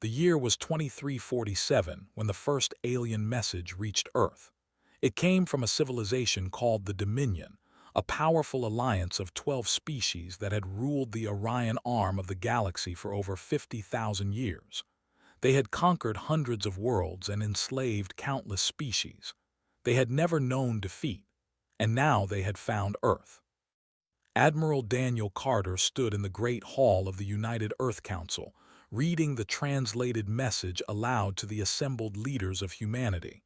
The year was 2347 when the first alien message reached Earth. It came from a civilization called the Dominion, a powerful alliance of 12 species that had ruled the Orion arm of the galaxy for over 50,000 years. They had conquered hundreds of worlds and enslaved countless species. They had never known defeat, and now they had found Earth. Admiral Daniel Carter stood in the Great Hall of the United Earth Council, reading the translated message aloud to the assembled leaders of humanity.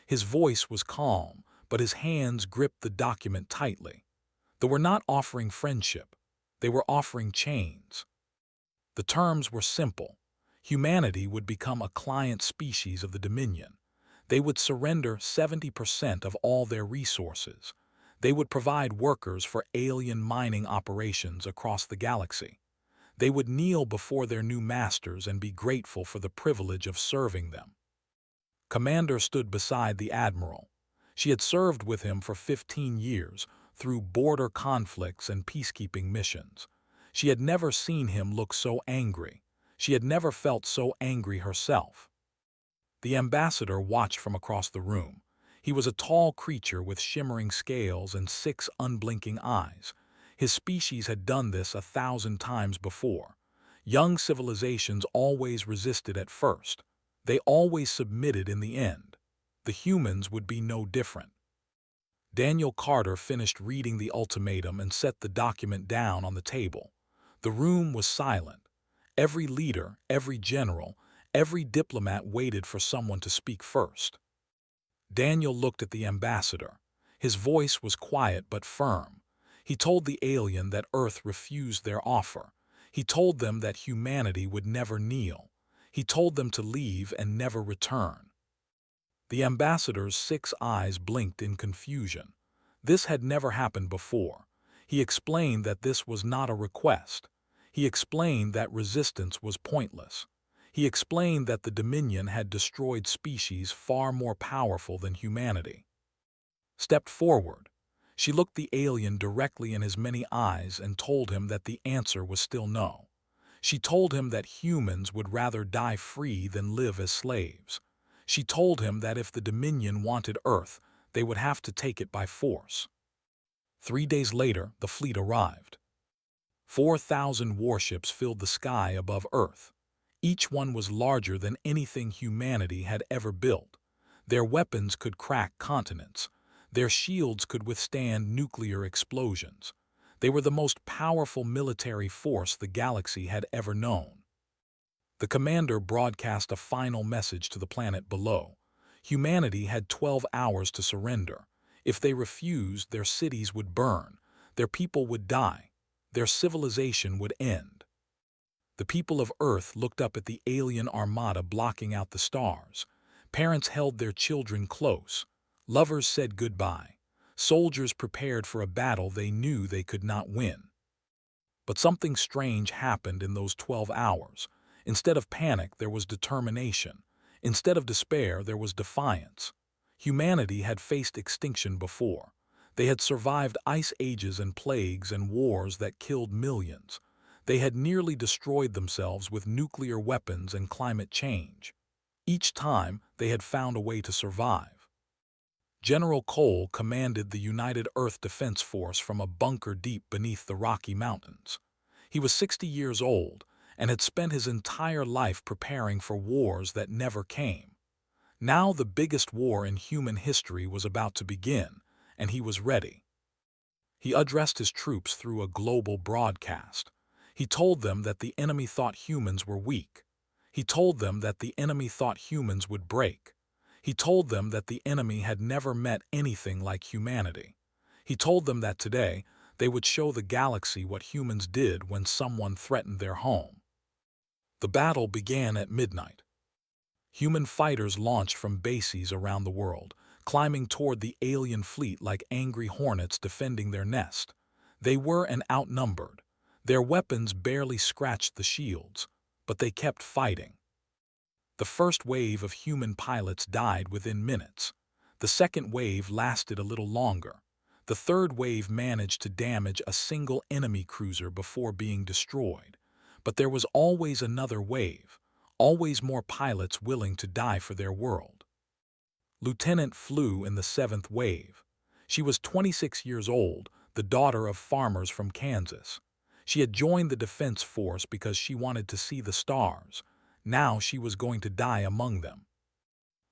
His voice was calm, but his hands gripped the document tightly. They were not offering friendship. They were offering chains. The terms were simple. Humanity would become a client species of the Dominion. They would surrender 70% of all their resources. They would provide workers for alien mining operations across the galaxy. They would kneel before their new masters and be grateful for the privilege of serving them. Commander stood beside the Admiral. She had served with him for 15 years, through border conflicts and peacekeeping missions. She had never seen him look so angry. She had never felt so angry herself. The ambassador watched from across the room. He was a tall creature with shimmering scales and 6 unblinking eyes. His species had done this 1,000 times before. Young civilizations always resisted at first. They always submitted in the end. The humans would be no different. Daniel Carter finished reading the ultimatum and set the document down on the table. The room was silent. Every leader, every general, every diplomat waited for someone to speak first. Daniel looked at the ambassador. His voice was quiet but firm. He told the alien that Earth refused their offer. He told them that humanity would never kneel. He told them to leave and never return. The ambassador's 6 eyes blinked in confusion. This had never happened before. He explained that this was not a request. He explained that resistance was pointless. He explained that the Dominion had destroyed species far more powerful than humanity. Stepped forward. She looked the alien directly in his many eyes and told him that the answer was still no. She told him that humans would rather die free than live as slaves. She told him that if the Dominion wanted Earth, they would have to take it by force. 3 days later, the fleet arrived. 4,000 warships filled the sky above Earth. Each one was larger than anything humanity had ever built. Their weapons could crack continents. Their shields could withstand nuclear explosions. They were the most powerful military force the galaxy had ever known. The commander broadcast a final message to the planet below. Humanity had 12 hours to surrender. If they refused, their cities would burn, their people would die, their civilization would end. The people of Earth looked up at the alien armada blocking out the stars. Parents held their children close. Lovers said goodbye. Soldiers prepared for a battle they knew they could not win. But something strange happened in those 12 hours. Instead of panic, there was determination. Instead of despair, there was defiance. Humanity had faced extinction before. They had survived ice ages and plagues and wars that killed millions. They had nearly destroyed themselves with nuclear weapons and climate change. Each time, they had found a way to survive. General Cole commanded the United Earth Defense Force from a bunker deep beneath the Rocky Mountains. He was 60 years old and had spent his entire life preparing for wars that never came. Now the biggest war in human history was about to begin, and he was ready. He addressed his troops through a global broadcast. He told them that the enemy thought humans were weak. He told them that the enemy thought humans would break. He told them that the enemy had never met anything like humanity. He told them that today they would show the galaxy what humans did when someone threatened their home. The battle began at midnight. Human fighters launched from bases around the world, climbing toward the alien fleet like angry hornets defending their nest. They were outnumbered. Their weapons barely scratched the shields, but they kept fighting. The first wave of human pilots died within minutes. The second wave lasted a little longer. The third wave managed to damage a single enemy cruiser before being destroyed. But there was always another wave, always more pilots willing to die for their world. Lieutenant flew in the 7th wave. She was 26 years old, the daughter of farmers from Kansas. She had joined the Defense Force because she wanted to see the stars. Now she was going to die among them.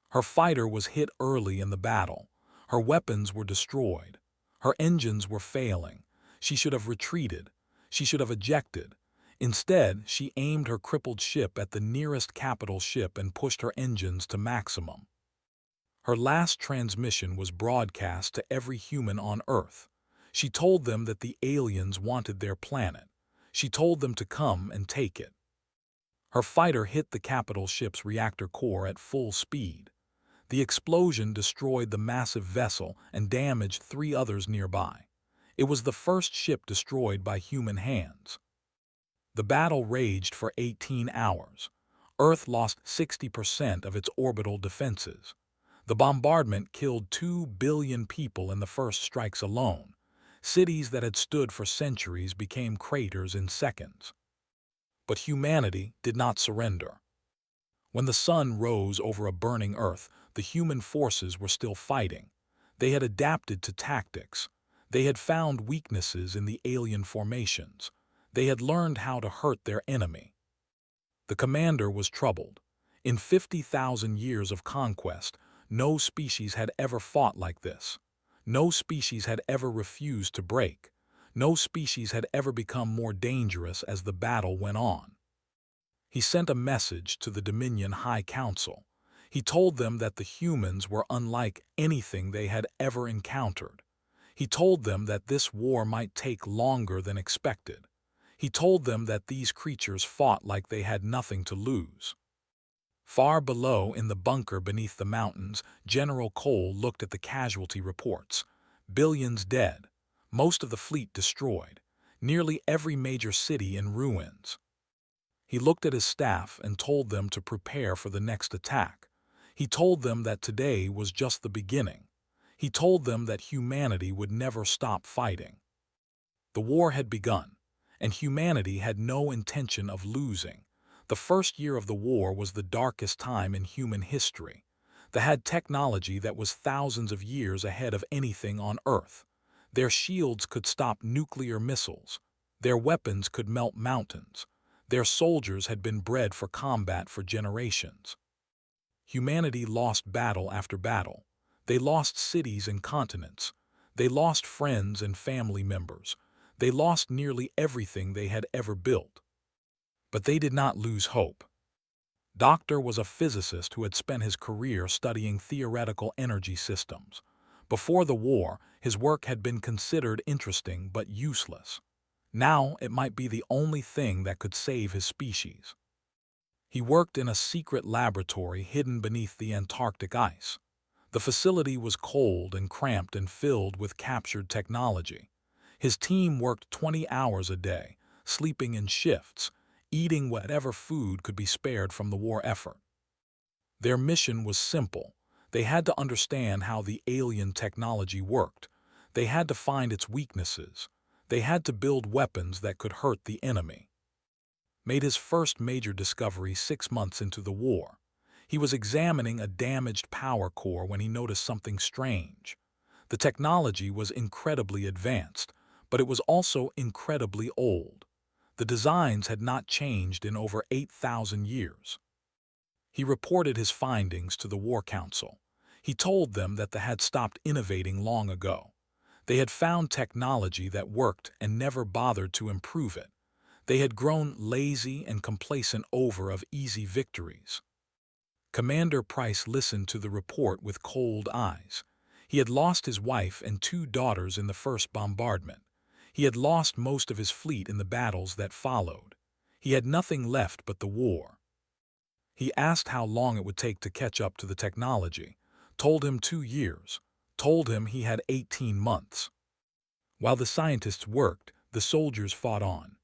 Her fighter was hit early in the battle. Her weapons were destroyed. Her engines were failing. She should have retreated. She should have ejected. Instead, she aimed her crippled ship at the nearest capital ship and pushed her engines to maximum. Her last transmission was broadcast to every human on Earth. She told them that the aliens wanted their planet. She told them to come and take it. Her fighter hit the capital ship's reactor core at full speed. The explosion destroyed the massive vessel and damaged 3 others nearby. It was the first ship destroyed by human hands. The battle raged for 18 hours. Earth lost 60% of its orbital defenses. The bombardment killed 2 billion people in the first strikes alone. Cities that had stood for centuries became craters in seconds. But humanity did not surrender. When the sun rose over a burning Earth, the human forces were still fighting. They had adapted to tactics. They had found weaknesses in the alien formations. They had learned how to hurt their enemy. The commander was troubled. In 50,000 years of conquest, no species had ever fought like this. No species had ever refused to break. No species had ever become more dangerous as the battle went on. He sent a message to the Dominion High Council. He told them that the humans were unlike anything they had ever encountered. He told them that this war might take longer than expected. He told them that these creatures fought like they had nothing to lose. Far below, in the bunker beneath the mountains, General Cole looked at the casualty reports. Billions dead, most of the fleet destroyed, nearly every major city in ruins. He looked at his staff and told them to prepare for the next attack. He told them that today was just the beginning. He told them that humanity would never stop fighting. The war had begun, and humanity had no intention of losing. The first year of the war was the darkest time in human history. They had technology that was thousands of years ahead of anything on Earth. Their shields could stop nuclear missiles. Their weapons could melt mountains. Their soldiers had been bred for combat for generations. Humanity lost battle after battle. They lost cities and continents. They lost friends and family members. They lost nearly everything they had ever built. But they did not lose hope. Doctor was a physicist who had spent his career studying theoretical energy systems. Before the war, his work had been considered interesting but useless. Now it might be the only thing that could save his species. He worked in a secret laboratory hidden beneath the Antarctic ice. The facility was cold and cramped and filled with captured technology. His team worked 20 hours a day, sleeping in shifts, eating whatever food could be spared from the war effort. Their mission was simple. They had to understand how the alien technology worked. They had to find its weaknesses. They had to build weapons that could hurt the enemy. Made his first major discovery 6 months into the war. He was examining a damaged power core when he noticed something strange. The technology was incredibly advanced, but it was also incredibly old. The designs had not changed in over 8,000 years. He reported his findings to the War Council. He told them that they had stopped innovating long ago. They had found technology that worked and never bothered to improve it. They had grown lazy and complacent over of easy victories. Commander Price listened to the report with cold eyes. He had lost his wife and 2 daughters in the first bombardment. He had lost most of his fleet in the battles that followed. He had nothing left but the war. He asked how long it would take to catch up to the technology, told him 2 years, told him he had 18 months. While the scientists worked, the soldiers fought on.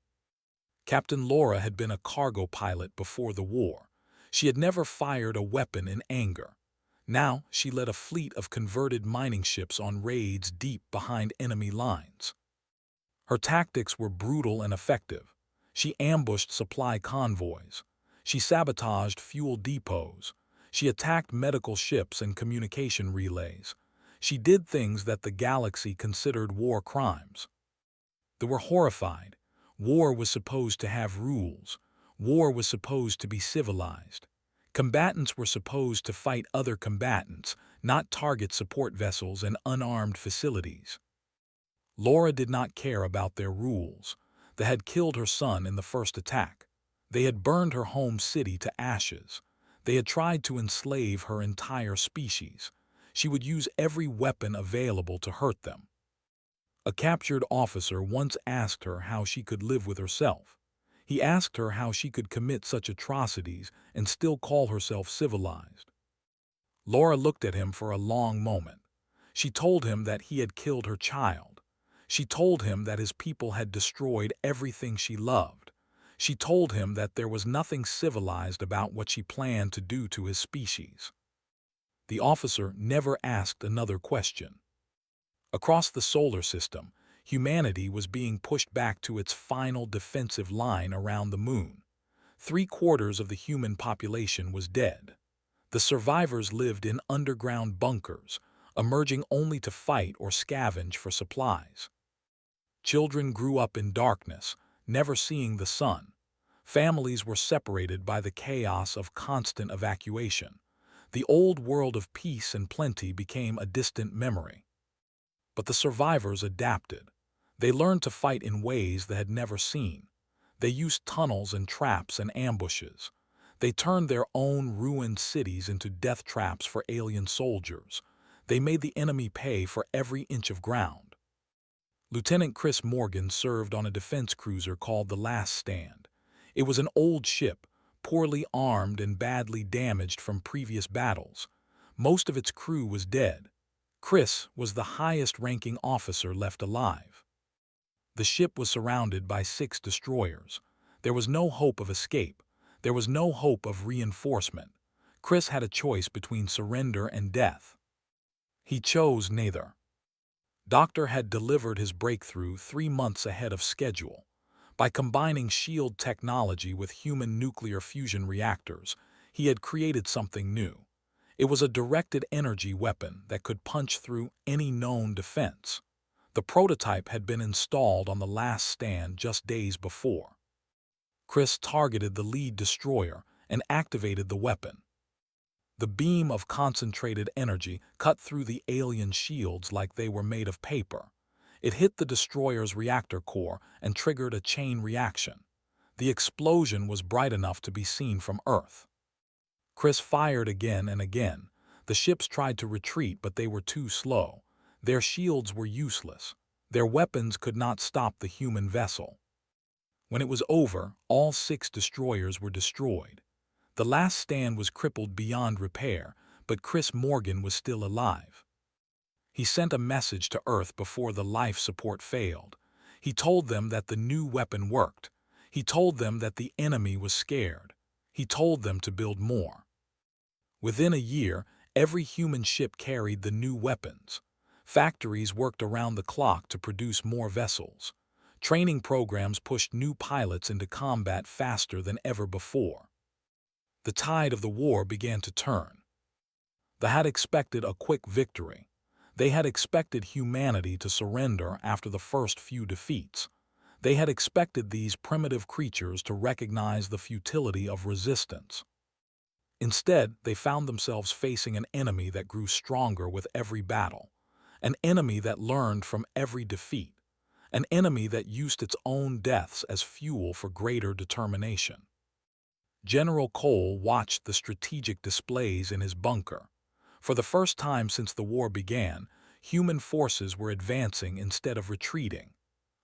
Captain Laura had been a cargo pilot before the war. She had never fired a weapon in anger. Now she led a fleet of converted mining ships on raids deep behind enemy lines. Her tactics were brutal and effective. She ambushed supply convoys. She sabotaged fuel depots. She attacked medical ships and communication relays. She did things that the galaxy considered war crimes. They were horrified. War was supposed to have rules. War was supposed to be civilized. Combatants were supposed to fight other combatants, not target support vessels and unarmed facilities. Laura did not care about their rules. They had killed her son in the first attack. They had burned her home city to ashes. They had tried to enslave her entire species. She would use every weapon available to hurt them. A captured officer once asked her how she could live with herself. He asked her how she could commit such atrocities and still call herself civilized. Laura looked at him for a long moment. She told him that he had killed her child. She told him that his people had destroyed everything she loved. She told him that there was nothing civilized about what she planned to do to his species. The officer never asked another question. Across the solar system, humanity was being pushed back to its final defensive line around the moon. 3/4 of the human population was dead. The survivors lived in underground bunkers, emerging only to fight or scavenge for supplies. Children grew up in darkness, never seeing the sun. Families were separated by the chaos of constant evacuation. The old world of peace and plenty became a distant memory. But the survivors adapted. They learned to fight in ways they had never seen. They used tunnels and traps and ambushes. They turned their own ruined cities into death traps for alien soldiers. They made the enemy pay for every inch of ground. Lieutenant Chris Morgan served on a defense cruiser called the Last Stand. It was an old ship, poorly armed and badly damaged from previous battles. Most of its crew was dead. Chris was the highest-ranking officer left alive. The ship was surrounded by 6 destroyers. There was no hope of escape. There was no hope of reinforcement. Chris had a choice between surrender and death. He chose neither. Doctor had delivered his breakthrough 3 months ahead of schedule. By combining shield technology with human nuclear fusion reactors, he had created something new. It was a directed energy weapon that could punch through any known defense. The prototype had been installed on the Last Stand just days before. Chris targeted the lead destroyer and activated the weapon. The beam of concentrated energy cut through the alien shields like they were made of paper. It hit the destroyer's reactor core and triggered a chain reaction. The explosion was bright enough to be seen from Earth. Chris fired again and again. The ships tried to retreat, but they were too slow. Their shields were useless. Their weapons could not stop the human vessel. When it was over, all 6 destroyers were destroyed. The Last Stand was crippled beyond repair, but Chris Morgan was still alive. He sent a message to Earth before the life support failed. He told them that the new weapon worked. He told them that the enemy was scared. He told them to build more. Within a year, every human ship carried the new weapons. Factories worked around the clock to produce more vessels. Training programs pushed new pilots into combat faster than ever before. The tide of the war began to turn. They had expected a quick victory. They had expected humanity to surrender after the first few defeats. They had expected these primitive creatures to recognize the futility of resistance. Instead, they found themselves facing an enemy that grew stronger with every battle, an enemy that learned from every defeat, an enemy that used its own deaths as fuel for greater determination. General Cole watched the strategic displays in his bunker. For the first time since the war began, human forces were advancing instead of retreating.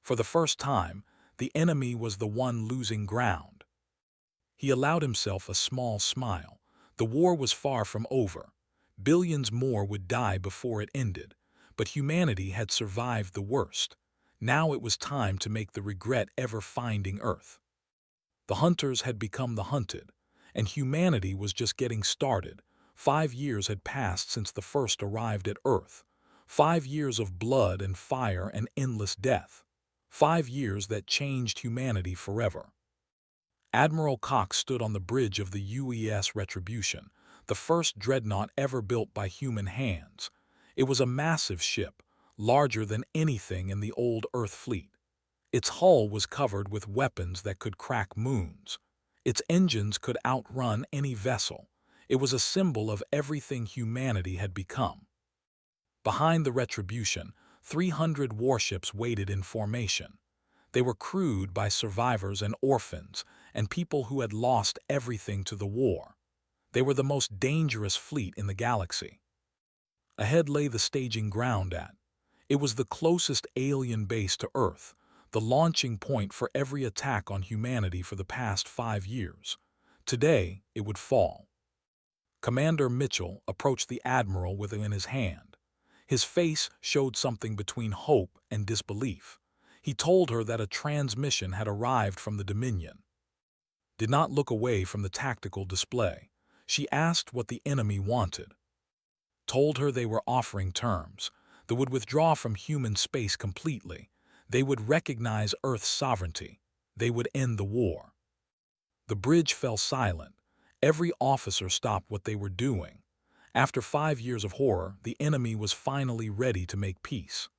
For the first time, the enemy was the one losing ground. He allowed himself a small smile. The war was far from over. Billions more would die before it ended, but humanity had survived the worst. Now it was time to make the regret ever finding Earth. The hunters had become the hunted, and humanity was just getting started. 5 years had passed since the first arrived at Earth. 5 years of blood and fire and endless death. 5 years that changed humanity forever. Admiral Cox stood on the bridge of the UES Retribution, the first dreadnought ever built by human hands. It was a massive ship, larger than anything in the old Earth fleet. Its hull was covered with weapons that could crack moons. Its engines could outrun any vessel. It was a symbol of everything humanity had become. Behind the Retribution, 300 warships waited in formation. They were crewed by survivors and orphans, and people who had lost everything to the war. They were the most dangerous fleet in the galaxy. Ahead lay the staging ground at. It was the closest alien base to Earth, the launching point for every attack on humanity for the past 5 years. Today, it would fall. Commander Mitchell approached the Admiral with it in his hand. His face showed something between hope and disbelief. He told her that a transmission had arrived from the Dominion. Did not look away from the tactical display. She asked what the enemy wanted. Told her they were offering terms. They would withdraw from human space completely. They would recognize Earth's sovereignty. They would end the war. The bridge fell silent. Every officer stopped what they were doing. After 5 years of horror, the enemy was finally ready to make peace.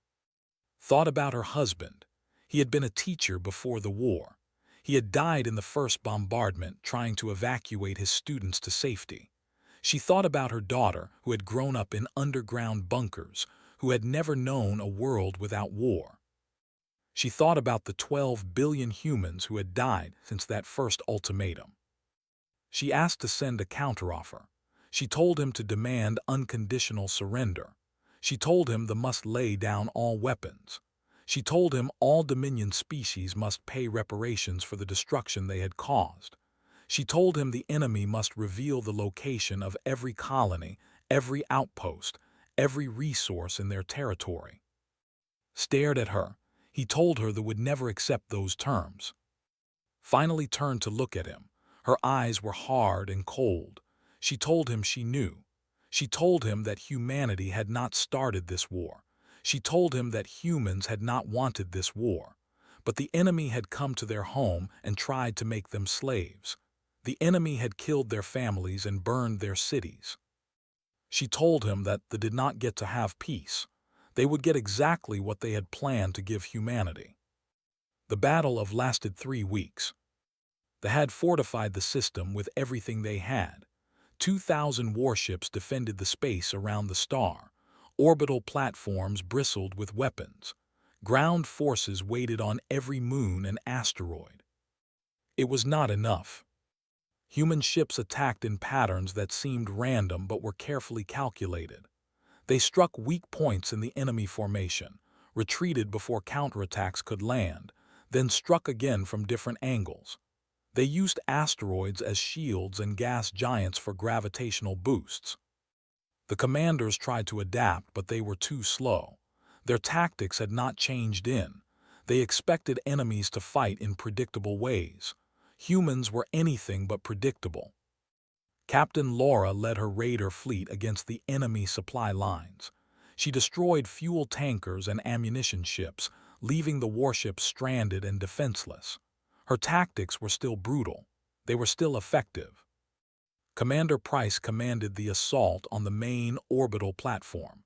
Thought about her husband. He had been a teacher before the war. He had died in the first bombardment trying to evacuate his students to safety. She thought about her daughter, who had grown up in underground bunkers, who had never known a world without war. She thought about the 12 billion humans who had died since that first ultimatum. She asked to send a counteroffer. She told him to demand unconditional surrender. She told him they must lay down all weapons. She told him all Dominion species must pay reparations for the destruction they had caused. She told him the enemy must reveal the location of every colony, every outpost, every resource in their territory. Stared at her. He told her they would never accept those terms. Finally turned to look at him. Her eyes were hard and cold. She told him she knew. She told him that humanity had not started this war. She told him that humans had not wanted this war. But the enemy had come to their home and tried to make them slaves. The enemy had killed their families and burned their cities. She told him that they did not get to have peace. They would get exactly what they had planned to give humanity. The battle lasted 3 weeks. They had fortified the system with everything they had. 2,000 warships defended the space around the star. Orbital platforms bristled with weapons. Ground forces waited on every moon and asteroid. It was not enough. Human ships attacked in patterns that seemed random but were carefully calculated. They struck weak points in the enemy formation, retreated before counterattacks could land, then struck again from different angles. They used asteroids as shields and gas giants for gravitational boosts. The commanders tried to adapt, but they were too slow. Their tactics had not changed in. They expected enemies to fight in predictable ways. Humans were anything but predictable. Captain Laura led her raider fleet against the enemy supply lines. She destroyed fuel tankers and ammunition ships, leaving the warships stranded and defenseless. Her tactics were still brutal. They were still effective. Commander Price commanded the assault on the main orbital platform.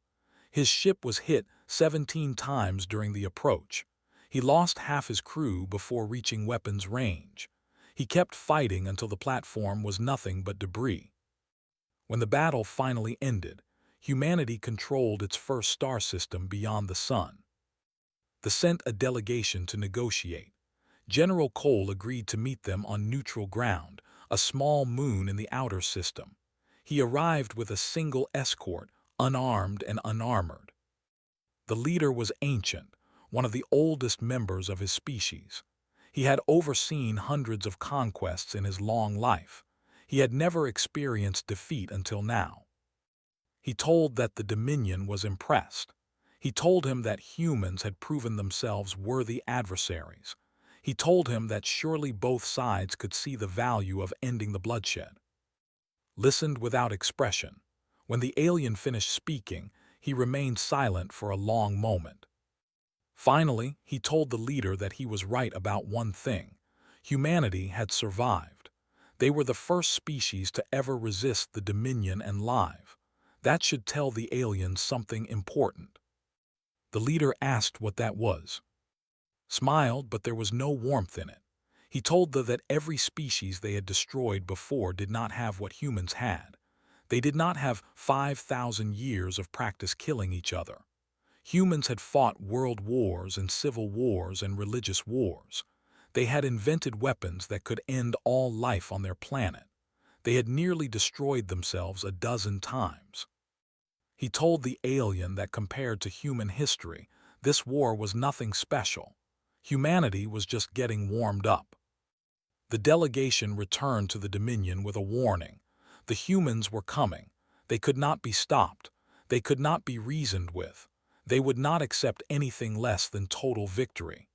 His ship was hit 17 times during the approach. He lost half his crew before reaching weapons range. He kept fighting until the platform was nothing but debris. When the battle finally ended, humanity controlled its first star system beyond the sun. They sent a delegation to negotiate. General Cole agreed to meet them on neutral ground, a small moon in the outer system. He arrived with a single escort, unarmed and unarmored. The leader was ancient, one of the oldest members of his species. He had overseen hundreds of conquests in his long life. He had never experienced defeat until now. He told that the Dominion was impressed. He told him that humans had proven themselves worthy adversaries. He told him that surely both sides could see the value of ending the bloodshed. Listened without expression. When the alien finished speaking, he remained silent for a long moment. Finally, he told the leader that he was right about one thing. Humanity had survived. They were the first species to ever resist the Dominion and live. That should tell the aliens something important. The leader asked what that was. Smiled, but there was no warmth in it. He told them that every species they had destroyed before did not have what humans had. They did not have 5,000 years of practice killing each other. Humans had fought world wars and civil wars and religious wars. They had invented weapons that could end all life on their planet. They had nearly destroyed themselves a dozen times. He told the alien that compared to human history, this war was nothing special. Humanity was just getting warmed up. The delegation returned to the Dominion with a warning. The humans were coming. They could not be stopped. They could not be reasoned with. They would not accept anything less than total victory.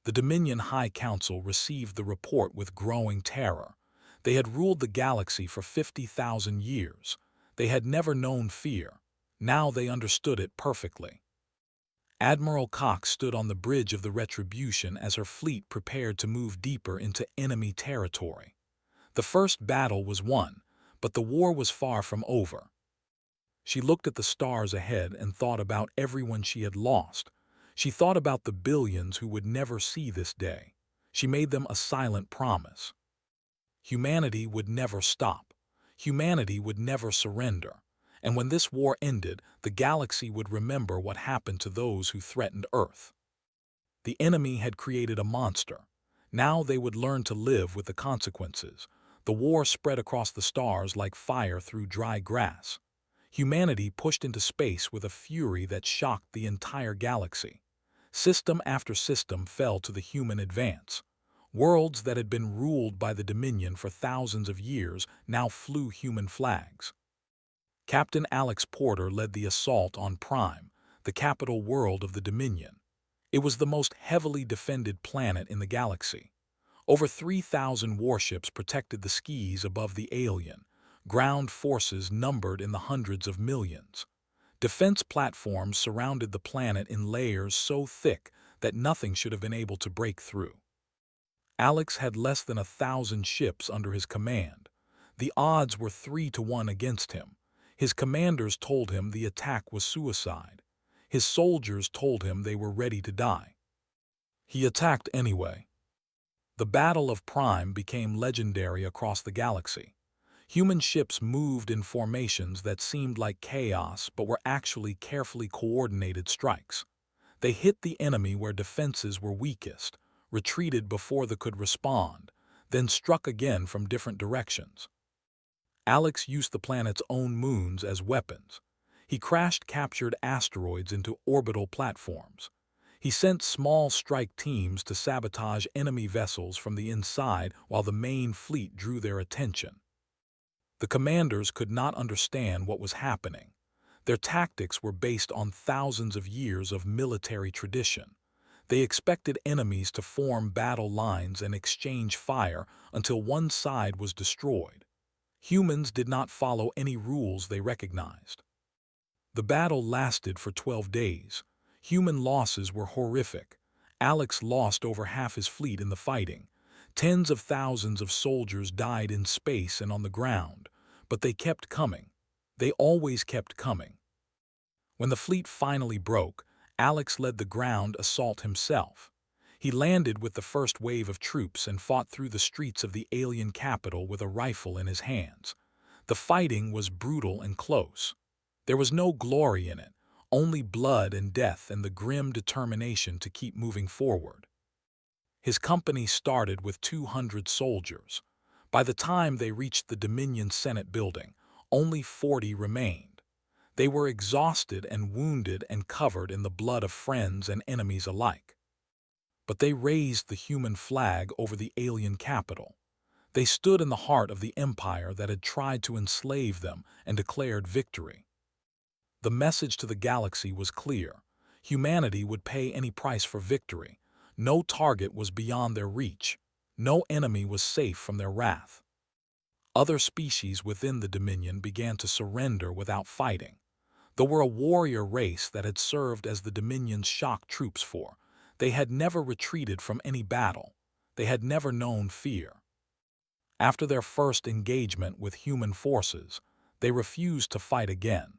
The Dominion High Council received the report with growing terror. They had ruled the galaxy for 50,000 years. They had never known fear. Now they understood it perfectly. Admiral Cox stood on the bridge of the Retribution as her fleet prepared to move deeper into enemy territory. The first battle was won, but the war was far from over. She looked at the stars ahead and thought about everyone she had lost. She thought about the billions who would never see this day. She made them a silent promise. Humanity would never stop. Humanity would never surrender. And when this war ended, the galaxy would remember what happened to those who threatened Earth. The enemy had created a monster. Now they would learn to live with the consequences. The war spread across the stars like fire through dry grass. Humanity pushed into space with a fury that shocked the entire galaxy. System after system fell to the human advance. Worlds that had been ruled by the Dominion for thousands of years now flew human flags. Captain Alex Porter led the assault on Prime, the capital world of the Dominion. It was the most heavily defended planet in the galaxy. Over 3,000 warships protected the skies above the alien. Ground forces numbered in the hundreds of millions. Defense platforms surrounded the planet in layers so thick that nothing should have been able to break through. Alex had less than 1,000 ships under his command. The odds were 3-1 against him. His commanders told him the attack was suicide. His soldiers told him they were ready to die. He attacked anyway. The Battle of Prime became legendary across the galaxy. Human ships moved in formations that seemed like chaos but were actually carefully coordinated strikes. They hit the enemy where defenses were weakest, retreated before they could respond, then struck again from different directions. Alex used the planet's own moons as weapons. He crashed captured asteroids into orbital platforms. He sent small strike teams to sabotage enemy vessels from the inside while the main fleet drew their attention. The commanders could not understand what was happening. Their tactics were based on thousands of years of military tradition. They expected enemies to form battle lines and exchange fire until one side was destroyed. Humans did not follow any rules they recognized. The battle lasted for 12 days. Human losses were horrific. Alex lost over half his fleet in the fighting. Tens of thousands of soldiers died in space and on the ground, but they kept coming. They always kept coming. When the fleet finally broke, Alex led the ground assault himself. He landed with the first wave of troops and fought through the streets of the alien capital with a rifle in his hands. The fighting was brutal and close. There was no glory in it, only blood and death and the grim determination to keep moving forward. His company started with 200 soldiers. By the time they reached the Dominion Senate building, only 40 remained. They were exhausted and wounded and covered in the blood of friends and enemies alike. But they raised the human flag over the alien capital. They stood in the heart of the empire that had tried to enslave them and declared victory. The message to the galaxy was clear. Humanity would pay any price for victory. No target was beyond their reach. No enemy was safe from their wrath. Other species within the Dominion began to surrender without fighting. They were a warrior race that had served as the Dominion's shock troops for. They had never retreated from any battle. They had never known fear. After their first engagement with human forces, they refused to fight again.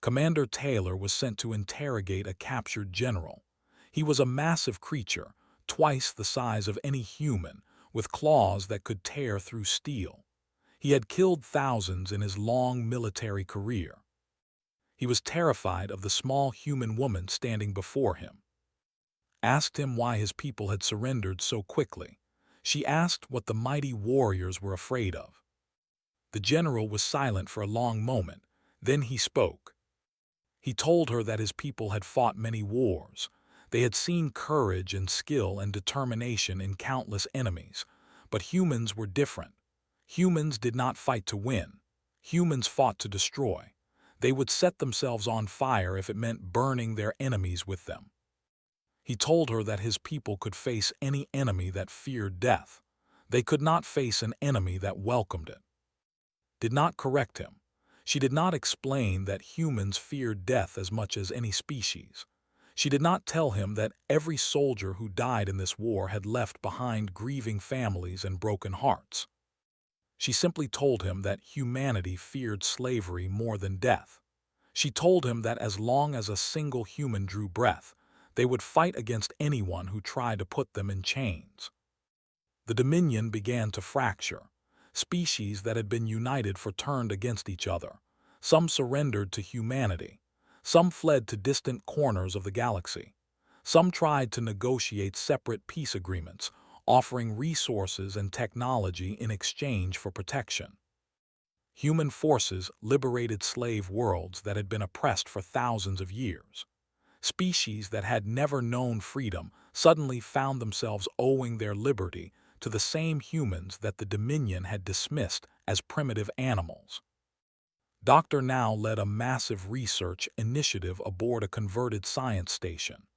Commander Taylor was sent to interrogate a captured general. He was a massive creature, twice the size of any human, with claws that could tear through steel. He had killed thousands in his long military career. He was terrified of the small human woman standing before him. Asked him why his people had surrendered so quickly. She asked what the mighty warriors were afraid of. The general was silent for a long moment. Then he spoke. He told her that his people had fought many wars. They had seen courage and skill and determination in countless enemies. But humans were different. Humans did not fight to win. Humans fought to destroy. They would set themselves on fire if it meant burning their enemies with them. He told her that his people could face any enemy that feared death. They could not face an enemy that welcomed it. Did not correct him. She did not explain that humans feared death as much as any species. She did not tell him that every soldier who died in this war had left behind grieving families and broken hearts. She simply told him that humanity feared slavery more than death. She told him that as long as a single human drew breath, they would fight against anyone who tried to put them in chains. The Dominion began to fracture. Species that had been united turned against each other. Some surrendered to humanity. Some fled to distant corners of the galaxy. Some tried to negotiate separate peace agreements, offering resources and technology in exchange for protection. Human forces liberated slave worlds that had been oppressed for thousands of years. Species that had never known freedom suddenly found themselves owing their liberty to the same humans that the Dominion had dismissed as primitive animals. Dr. Now led a massive research initiative aboard a converted science station.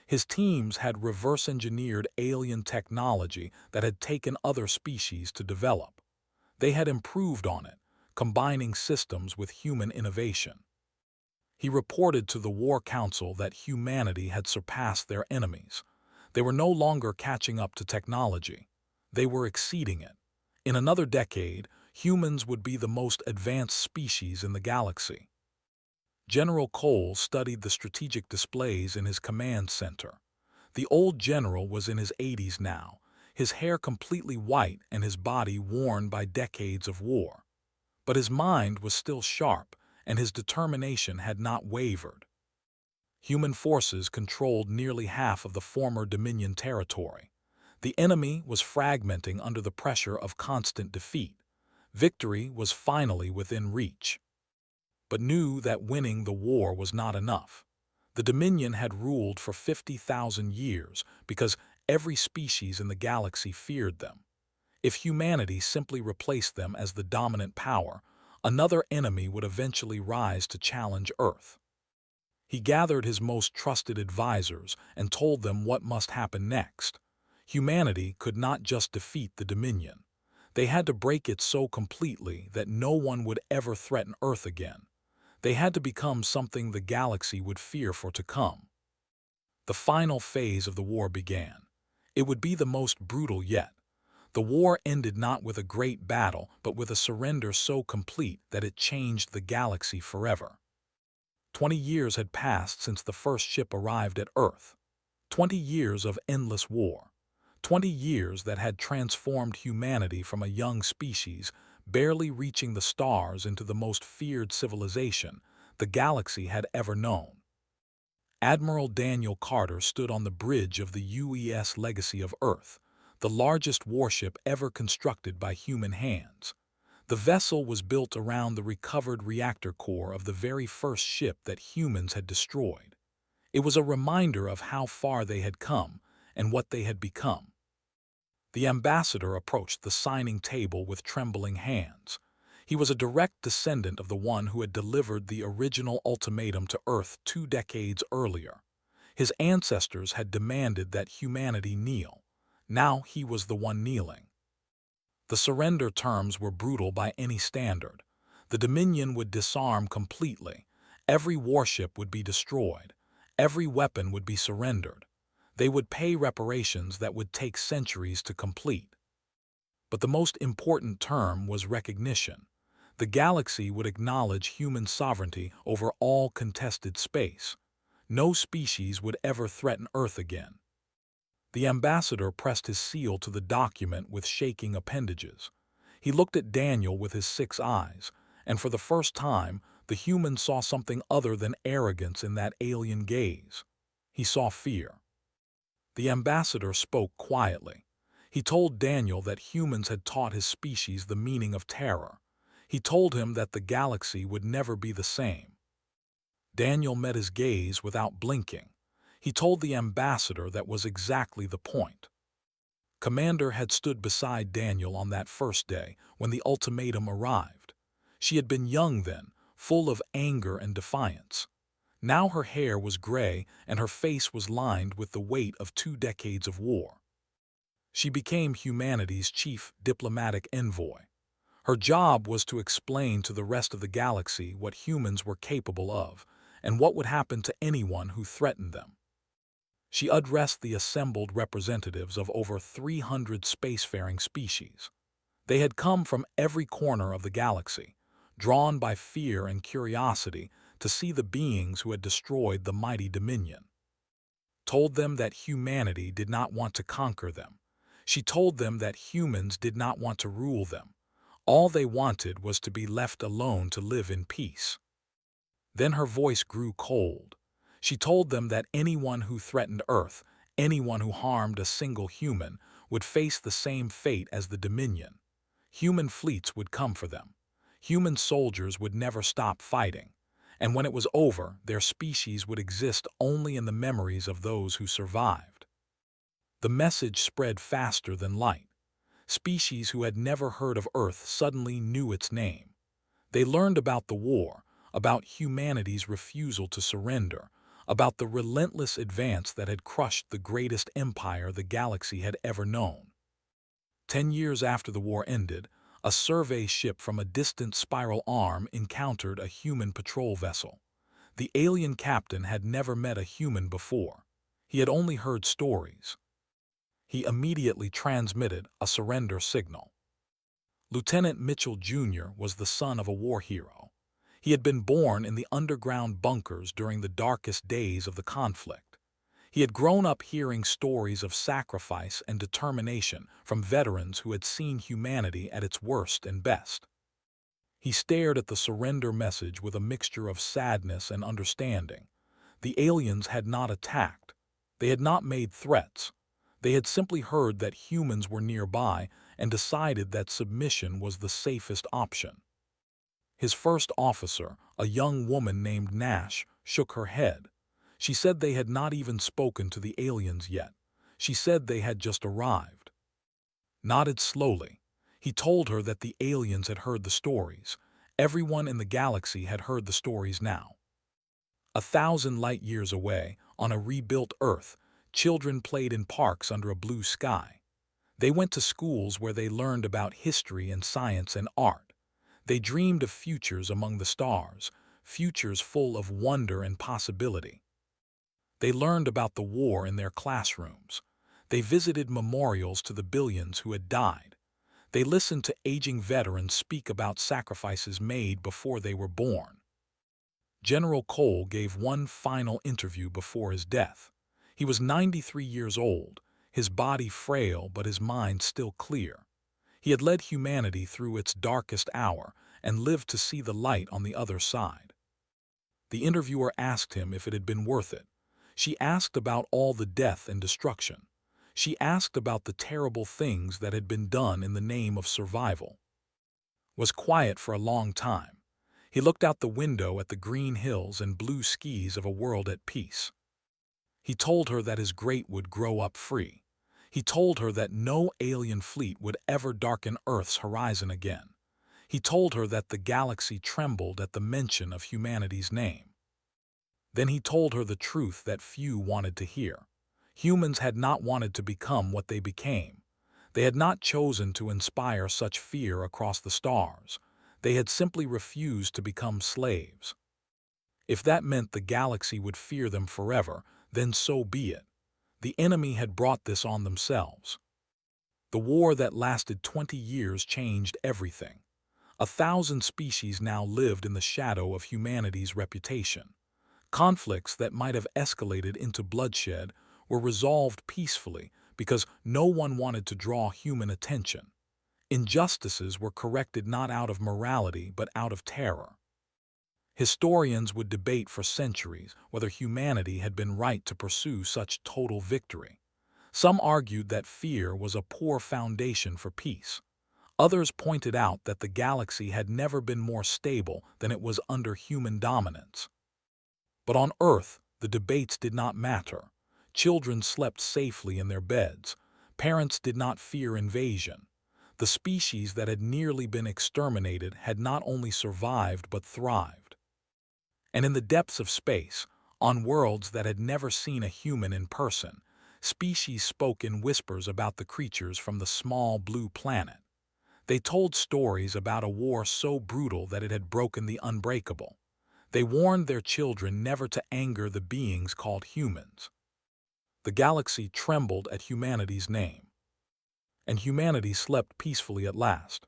His teams had reverse-engineered alien technology that had taken other species to develop. They had improved on it, combining systems with human innovation. He reported to the War Council that humanity had surpassed their enemies. They were no longer catching up to technology. They were exceeding it. In another decade, humans would be the most advanced species in the galaxy. General Cole studied the strategic displays in his command center. The old general was in his 80s now, his hair completely white and his body worn by decades of war. But his mind was still sharp, and his determination had not wavered. Human forces controlled nearly half of the former Dominion territory. The enemy was fragmenting under the pressure of constant defeat. Victory was finally within reach. But knew that winning the war was not enough. The Dominion had ruled for 50,000 years because every species in the galaxy feared them. If humanity simply replaced them as the dominant power, another enemy would eventually rise to challenge Earth. He gathered his most trusted advisors and told them what must happen next. Humanity could not just defeat the Dominion. They had to break it so completely that no one would ever threaten Earth again. They had to become something the galaxy would fear for to come. The final phase of the war began. It would be the most brutal yet. The war ended not with a great battle, but with a surrender so complete that it changed the galaxy forever. 20 years had passed since the first ship arrived at Earth. 20 years of endless war. 20 years that had transformed humanity from a young species, barely reaching the stars, into the most feared civilization the galaxy had ever known. Admiral Daniel Carter stood on the bridge of the UES Legacy of Earth, the largest warship ever constructed by human hands. The vessel was built around the recovered reactor core of the very first ship that humans had destroyed. It was a reminder of how far they had come and what they had become. The ambassador approached the signing table with trembling hands. He was a direct descendant of the one who had delivered the original ultimatum to Earth 2 decades earlier. His ancestors had demanded that humanity kneel. Now he was the one kneeling. The surrender terms were brutal by any standard. The Dominion would disarm completely. Every warship would be destroyed. Every weapon would be surrendered. They would pay reparations that would take centuries to complete. But the most important term was recognition. The galaxy would acknowledge human sovereignty over all contested space. No species would ever threaten Earth again. The ambassador pressed his seal to the document with shaking appendages. He looked at Daniel with his 6 eyes, and for the first time, the human saw something other than arrogance in that alien gaze. He saw fear. The ambassador spoke quietly. He told Daniel that humans had taught his species the meaning of terror. He told him that the galaxy would never be the same. Daniel met his gaze without blinking. He told the ambassador that was exactly the point. Commander had stood beside Daniel on that first day when the ultimatum arrived. She had been young then, full of anger and defiance. Now her hair was gray and her face was lined with the weight of 2 decades of war. She became humanity's chief diplomatic envoy. Her job was to explain to the rest of the galaxy what humans were capable of and what would happen to anyone who threatened them. She addressed the assembled representatives of over 300 spacefaring species. They had come from every corner of the galaxy, drawn by fear and curiosity to see the beings who had destroyed the mighty Dominion. Told them that humanity did not want to conquer them. She told them that humans did not want to rule them. All they wanted was to be left alone to live in peace. Then her voice grew cold. She told them that anyone who threatened Earth, anyone who harmed a single human, would face the same fate as the Dominion. Human fleets would come for them. Human soldiers would never stop fighting. And when it was over, their species would exist only in the memories of those who survived. The message spread faster than light. Species who had never heard of Earth suddenly knew its name. They learned about the war, about humanity's refusal to surrender, about the relentless advance that had crushed the greatest empire the galaxy had ever known. 10 years after the war ended, a survey ship from a distant spiral arm encountered a human patrol vessel. The alien captain had never met a human before. He had only heard stories. He immediately transmitted a surrender signal. Lieutenant Mitchell Jr. was the son of a war hero. He had been born in the underground bunkers during the darkest days of the conflict. He had grown up hearing stories of sacrifice and determination from veterans who had seen humanity at its worst and best. He stared at the surrender message with a mixture of sadness and understanding. The aliens had not attacked. They had not made threats. They had simply heard that humans were nearby and decided that submission was the safest option. His first officer, a young woman named Nash, shook her head. She said they had not even spoken to the aliens yet. She said they had just arrived. Nodded slowly. He told her that the aliens had heard the stories. Everyone in the galaxy had heard the stories now. 1,000 light years away, on a rebuilt Earth, children played in parks under a blue sky. They went to schools where they learned about history and science and art. They dreamed of futures among the stars, futures full of wonder and possibility. They learned about the war in their classrooms. They visited memorials to the billions who had died. They listened to aging veterans speak about sacrifices made before they were born. General Cole gave one final interview before his death. He was 93 years old, his body frail but his mind still clear. He had led humanity through its darkest hour and lived to see the light on the other side. The interviewer asked him if it had been worth it. She asked about all the death and destruction. She asked about the terrible things that had been done in the name of survival. Was quiet for a long time. He looked out the window at the green hills and blue skies of a world at peace. He told her that his great would grow up free. He told her that no alien fleet would ever darken Earth's horizon again. He told her that the galaxy trembled at the mention of humanity's name. Then he told her the truth that few wanted to hear. Humans had not wanted to become what they became. They had not chosen to inspire such fear across the stars. They had simply refused to become slaves. If that meant the galaxy would fear them forever, then so be it. The enemy had brought this on themselves. The war that lasted 20 years changed everything. 1,000 species now lived in the shadow of humanity's reputation. Conflicts that might have escalated into bloodshed were resolved peacefully because no one wanted to draw human attention. Injustices were corrected not out of morality but out of terror. Historians would debate for centuries whether humanity had been right to pursue such total victory. Some argued that fear was a poor foundation for peace. Others pointed out that the galaxy had never been more stable than it was under human dominance. But on Earth, the debates did not matter. Children slept safely in their beds. Parents did not fear invasion. The species that had nearly been exterminated had not only survived but thrived. And in the depths of space, on worlds that had never seen a human in person, species spoke in whispers about the creatures from the small blue planet. They told stories about a war so brutal that it had broken the unbreakable. They warned their children never to anger the beings called humans. The galaxy trembled at humanity's name. And humanity slept peacefully at last.